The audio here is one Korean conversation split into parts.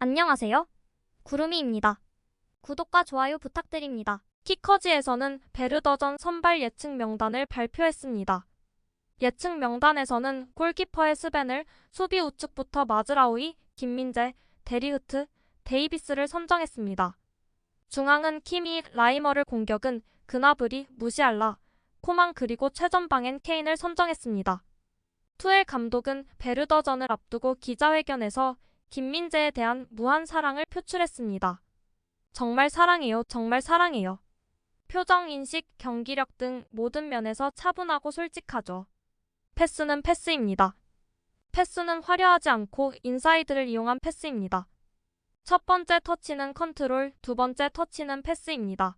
안녕하세요. 구름이입니다. 구독과 좋아요 부탁드립니다. 키커지에서는 베르더전 선발 예측 명단을 발표했습니다. 예측 명단에서는 골키퍼의 스벤을, 수비 우측부터 마즈라우이, 김민재, 데리흐트, 데이비스를 선정했습니다. 중앙은 키미, 라이머를, 공격은 그나브리, 무시알라, 코만 그리고 최전방엔 케인을 선정했습니다. 투엘 감독은 베르더전을 앞두고 기자회견에서 김민재에 대한 무한 사랑을 표출했습니다. 정말 사랑해요, 정말 사랑해요. 표정, 인식, 경기력 등 모든 면에서 차분하고 솔직하죠. 패스는 패스입니다. 패스는 화려하지 않고 인사이드를 이용한 패스입니다. 첫 번째 터치는 컨트롤, 두 번째 터치는 패스입니다.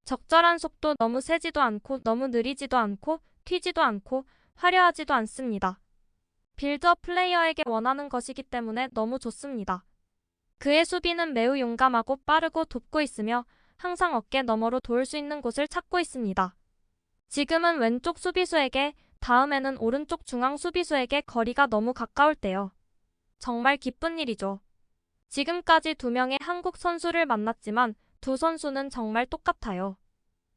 적절한 속도, 너무 세지도 않고 너무 느리지도 않고 튀지도 않고 화려하지도 않습니다. 빌드업 플레이어에게 원하는 것이기 때문에 너무 좋습니다. 그의 수비는 매우 용감하고 빠르고 돕고 있으며 항상 어깨 너머로 도울 수 있는 곳을 찾고 있습니다. 지금은 왼쪽 수비수에게, 다음에는 오른쪽 중앙 수비수에게 거리가 너무 가까울 때요. 정말 기쁜 일이죠. 지금까지 두 명의 한국 선수를 만났지만 두 선수는 정말 똑같아요.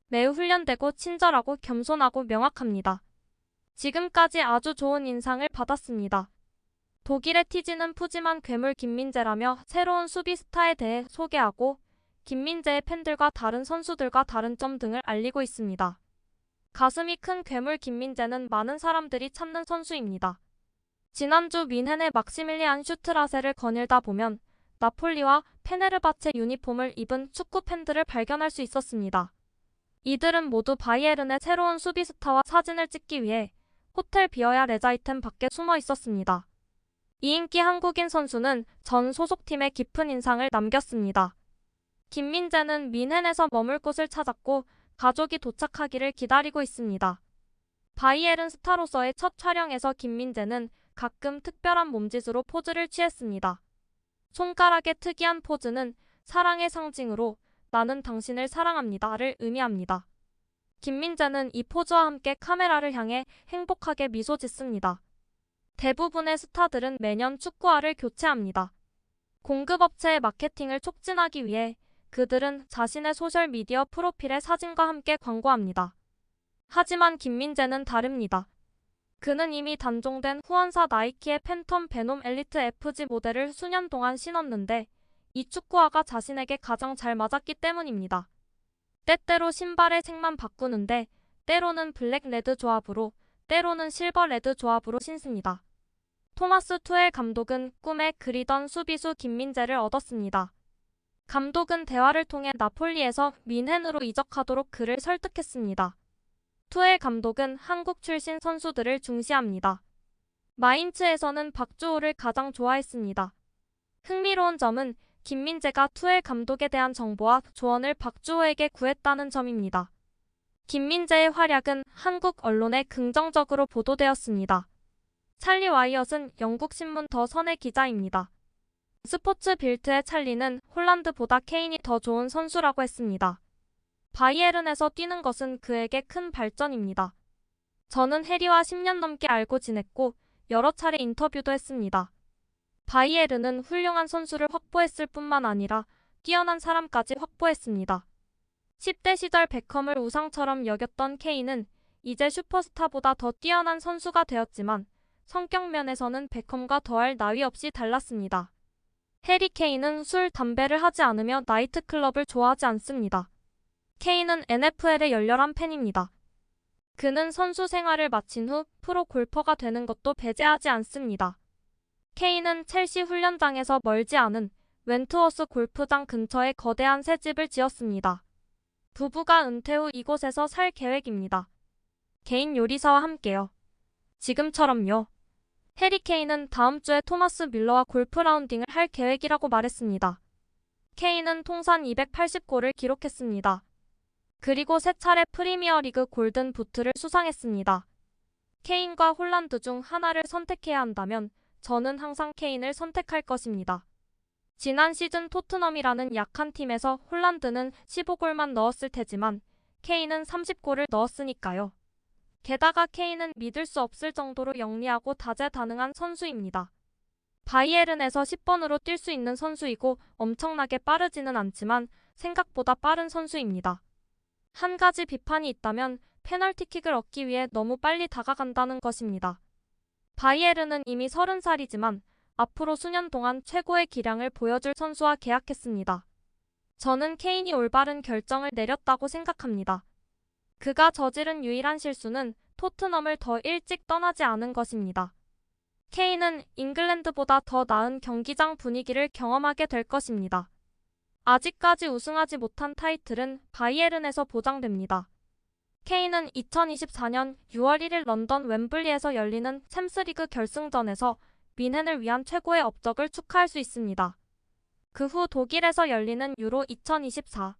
매우 훈련되고 친절하고 겸손하고 명확합니다. 지금까지 아주 좋은 인상을 받았습니다. 독일의 티지는 푸짐한 괴물 김민재라며 새로운 수비 스타에 대해 소개하고 김민재의 팬들과 다른 선수들과 다른 점 등을 알리고 있습니다. 가슴이 큰 괴물 김민재는 많은 사람들이 찾는 선수입니다. 지난주 뮌헨의 막시밀리안 슈트라세를 거닐다 보면 나폴리와 페네르바체 유니폼을 입은 축구 팬들을 발견할 수 있었습니다. 이들은 모두 바이에른의 새로운 수비 스타와 사진을 찍기 위해 호텔 비어야 레자이텐 밖에 숨어 있었습니다. 이 인기 한국인 선수는 전 소속팀에 깊은 인상을 남겼습니다. 김민재는 뮌헨에서 머물 곳을 찾았고 가족이 도착하기를 기다리고 있습니다. 바이에른 스타로서의 첫 촬영에서 김민재는 가끔 특별한 몸짓으로 포즈를 취했습니다. 손가락의 특이한 포즈는 사랑의 상징으로 나는 당신을 사랑합니다를 의미합니다. 김민재는 이 포즈와 함께 카메라를 향해 행복하게 미소 짓습니다. 대부분의 스타들은 매년 축구화를 교체합니다. 공급업체의 마케팅을 촉진하기 위해 그들은 자신의 소셜미디어 프로필에 사진과 함께 광고합니다. 하지만 김민재는 다릅니다. 그는 이미 단종된 후원사 나이키의 팬텀 베놈 엘리트 FG 모델을 수년 동안 신었는데 이 축구화가 자신에게 가장 잘 맞았기 때문입니다. 때때로 신발의 색만 바꾸는데 때로는 블랙 레드 조합으로 때로는 실버 레드 조합으로 신습니다. 토마스 투엘 감독은 꿈에 그리던 수비수 김민재를 얻었습니다. 감독은 대화를 통해 나폴리에서 뮌헨으로 이적하도록 그를 설득했습니다. 투엘 감독은 한국 출신 선수들을 중시합니다. 마인츠에서는 박주호를 가장 좋아했습니다. 흥미로운 점은 김민재가 투엘 감독에 대한 정보와 조언을 박주호에게 구했다는 점입니다. 김민재의 활약은 한국 언론에 긍정적으로 보도되었습니다. 찰리 와이엇은 영국 신문 더 선의 기자입니다. 스포츠 빌트의 찰리는 홀란드보다 케인이 더 좋은 선수라고 했습니다. 바이에른에서 뛰는 것은 그에게 큰 발전입니다. 저는 해리와 10년 넘게 알고 지냈고 여러 차례 인터뷰도 했습니다. 바이에른은 훌륭한 선수를 확보했을 뿐만 아니라 뛰어난 사람까지 확보했습니다. 10대 시절 베컴을 우상처럼 여겼던 케인은 이제 슈퍼스타보다 더 뛰어난 선수가 되었지만 성격 면에서는 베컴과 더할 나위 없이 달랐습니다. 해리 케인은 술, 담배를 하지 않으며 나이트클럽을 좋아하지 않습니다. 케인은 NFL의 열렬한 팬입니다. 그는 선수 생활을 마친 후 프로 골퍼가 되는 것도 배제하지 않습니다. 케인은 첼시 훈련장에서 멀지 않은 웬트워스 골프장 근처에 거대한 새 집을 지었습니다. 부부가 은퇴 후 이곳에서 살 계획입니다. 개인 요리사와 함께요. 지금처럼요. 해리 케인은 다음 주에 토마스 밀러와 골프 라운딩을 할 계획이라고 말했습니다. 케인은 통산 280골을 기록했습니다. 그리고 3차례 프리미어리그 골든 부트를 수상했습니다. 케인과 홀란드 중 하나를 선택해야 한다면 저는 항상 케인을 선택할 것입니다. 지난 시즌 토트넘이라는 약한 팀에서 홀란드는 15골만 넣었을 테지만 케인은 30골을 넣었으니까요. 게다가 케인은 믿을 수 없을 정도로 영리하고 다재다능한 선수입니다. 바이에른에서 10번으로 뛸 수 있는 선수이고 엄청나게 빠르지는 않지만 생각보다 빠른 선수입니다. 한 가지 비판이 있다면 페널티킥을 얻기 위해 너무 빨리 다가간다는 것입니다. 바이에른은 이미 30살이지만 앞으로 수년 동안 최고의 기량을 보여줄 선수와 계약했습니다. 저는 케인이 올바른 결정을 내렸다고 생각합니다. 그가 저지른 유일한 실수는 토트넘을 더 일찍 떠나지 않은 것입니다. 케인은 잉글랜드보다 더 나은 경기장 분위기를 경험하게 될 것입니다. 아직까지 우승하지 못한 타이틀은 바이에른에서 보장됩니다. 케인은 2024년 6월 1일 런던 웸블리에서 열리는 챔스리그 결승전에서 뮌헨을 위한 최고의 업적을 축하할 수 있습니다. 그 후 독일에서 열리는 유로 2024.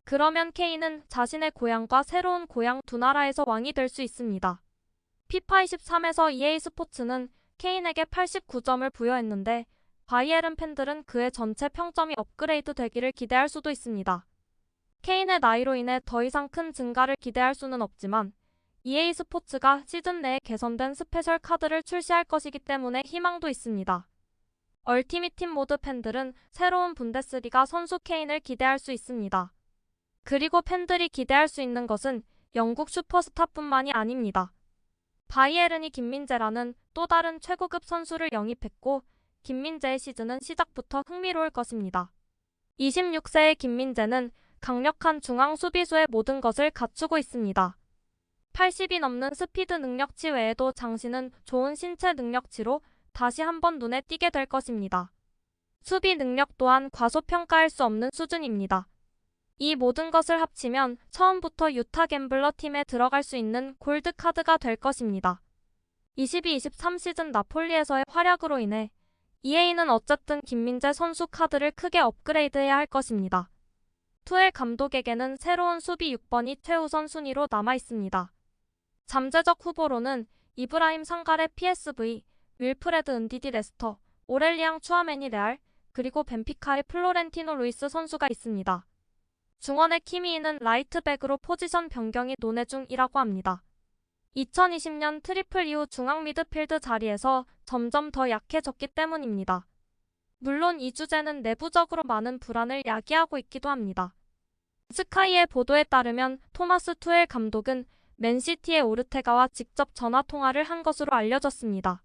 그러면 케인은 자신의 고향과 새로운 고향 두 나라에서 왕이 될 수 있습니다. 피파 23에서 EA 스포츠는 케인에게 89점을 부여했는데 바이에른 팬들은 그의 전체 평점이 업그레이드 되기를 기대할 수도 있습니다. 케인의 나이로 인해 더 이상 큰 증가를 기대할 수는 없지만 EA 스포츠가 시즌 내에 개선된 스페셜 카드를 출시할 것이기 때문에 희망도 있습니다. 얼티밋팀 모드 팬들은 새로운 분데스리가 선수 케인을 기대할 수 있습니다. 그리고 팬들이 기대할 수 있는 것은 영국 슈퍼스타뿐만이 아닙니다. 바이에른이 김민재라는 또 다른 최고급 선수를 영입했고 김민재의 시즌은 시작부터 흥미로울 것입니다. 26세의 김민재는 강력한 중앙 수비수의 모든 것을 갖추고 있습니다. 80이 넘는 스피드 능력치 외에도 장신은 좋은 신체 능력치로 다시 한번 눈에 띄게 될 것입니다. 수비 능력 또한 과소평가할 수 없는 수준입니다. 이 모든 것을 합치면 처음부터 유타 갬블러 팀에 들어갈 수 있는 골드 카드가 될 것입니다. 22-23 시즌 나폴리에서의 활약으로 인해 EA는 어쨌든 김민재 선수 카드를 크게 업그레이드해야 할 것입니다. 투엘 감독에게는 새로운 수비 6번이 최우선 순위로 남아 있습니다. 잠재적 후보로는 이브라임 상갈의 PSV, 윌프레드 은디디 레스터, 오렐리앙 추아메니 레알, 그리고 벤피카의 플로렌티노 루이스 선수가 있습니다. 중원의 키미인은 라이트백으로 포지션 변경이 논의 중이라고 합니다. 2020년 트리플 이후 중앙 미드필드 자리에서 점점 더 약해졌기 때문입니다. 물론 이 주제는 내부적으로 많은 불안을 야기하고 있기도 합니다. 스카이의 보도에 따르면 토마스 투엘 감독은 맨시티의 오르테가와 직접 전화통화를 한 것으로 알려졌습니다.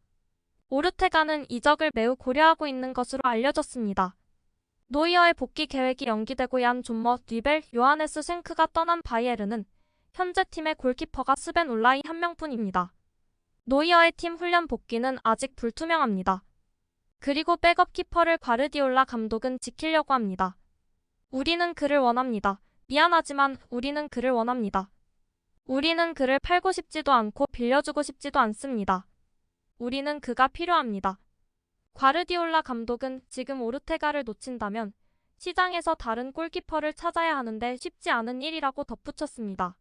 오르테가는 이적을 매우 고려하고 있는 것으로 알려졌습니다. 노이어의 복귀 계획이 연기되고 얀 존머, 리벨, 요하네스 생크가 떠난 바이에른은 현재 팀의 골키퍼가 스벤 울라이 한 명뿐입니다. 노이어의 팀 훈련 복귀는 아직 불투명합니다. 그리고 백업 키퍼를 과르디올라 감독은 지키려고 합니다. 우리는 그를 원합니다. 미안하지만 우리는 그를 원합니다. 우리는 그를 팔고 싶지도 않고 빌려주고 싶지도 않습니다. 우리는 그가 필요합니다. 과르디올라 감독은 지금 오르테가를 놓친다면 시장에서 다른 골키퍼를 찾아야 하는데 쉽지 않은 일이라고 덧붙였습니다.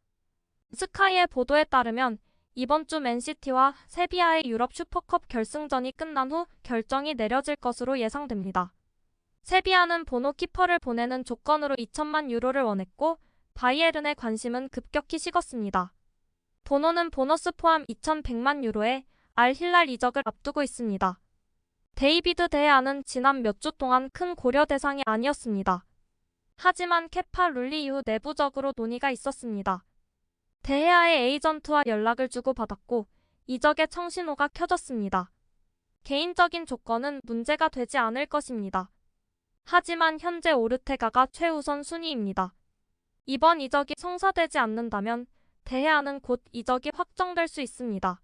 스카이의 보도에 따르면 이번 주 맨시티와 세비야의 유럽 슈퍼컵 결승전이 끝난 후 결정이 내려질 것으로 예상됩니다. 세비야는 보노 키퍼를 보내는 조건으로 2천만 유로를 원했고 바이에른의 관심은 급격히 식었습니다. 보노는 보너스 포함 2,100만 유로에 알 힐랄 이적을 앞두고 있습니다. 데이비드 데헤아는 지난 몇 주 동안 큰 고려 대상이 아니었습니다. 하지만 케파 룰리 이후 내부적으로 논의가 있었습니다. 데헤아의 에이전트와 연락을 주고받았고 이적의 청신호가 켜졌습니다. 개인적인 조건은 문제가 되지 않을 것입니다. 하지만 현재 오르테가가 최우선 순위입니다. 이번 이적이 성사되지 않는다면 데헤아는 곧 이적이 확정될 수 있습니다.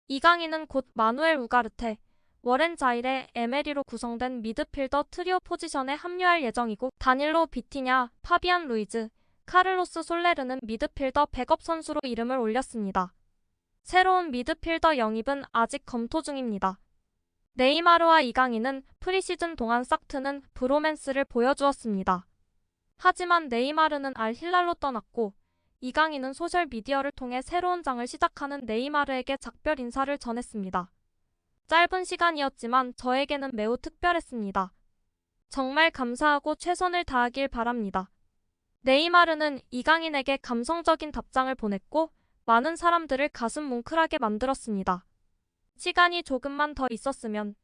이강인은 곧 마누엘 우가르테, 워렌 자일의 에메리로 구성된 미드필더 트리오 포지션에 합류할 예정이고 다닐로 비티냐, 파비안 루이즈, 카를로스 솔레르는 미드필더 백업 선수로 이름을 올렸습니다. 새로운 미드필더 영입은 아직 검토 중입니다. 네이마르와 이강인은 프리시즌 동안 싹 트는 브로맨스를 보여주었습니다. 하지만 네이마르는 알 힐랄로 떠났고 이강인은 소셜미디어를 통해 새로운 장을 시작하는 네이마르에게 작별 인사를 전했습니다. 짧은 시간이었지만 저에게는 매우 특별했습니다. 정말 감사하고 최선을 다하길 바랍니다. 네이마르는 이강인에게 감성적인 답장을 보냈고 많은 사람들을 가슴 뭉클하게 만들었습니다. 시간이 조금만 더 있었으면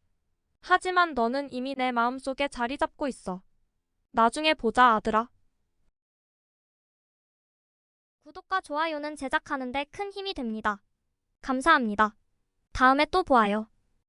하지만 너는 이미 내 마음속에 자리 잡고 있어. 나중에 보자, 아들아. 구독과 좋아요는 제작하는 데 큰 힘이 됩니다. 감사합니다. 다음에 또 보아요.